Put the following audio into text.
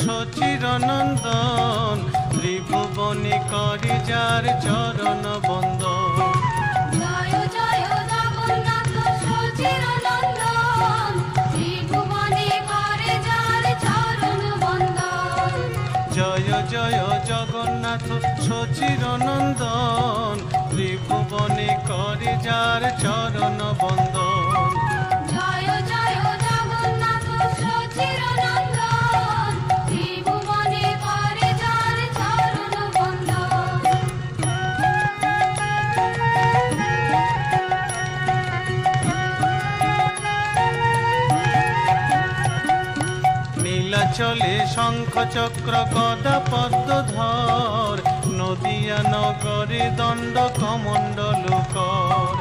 সচিরনন্দন ত্রিভুবনে করে যার চরণ বন্দন। জয় জয় জগন্নাথ সচিরনন্দন ত্রিভুবনে করে যার চরণ বন্দন। জয় জয় জগন্নাথ সচিরনন্দন ত্রিভুবনে করে যার চরণ বন্দন। জয় জয় জগন্নাথ সচিরনন্দন ত্রিভুবনে করে যার চরণ বন্দন। নীলাচলে শঙ্খ চক্র গদা পদ্মধর, নদিয়া নগরে দণ্ড কমণ্ডল কর।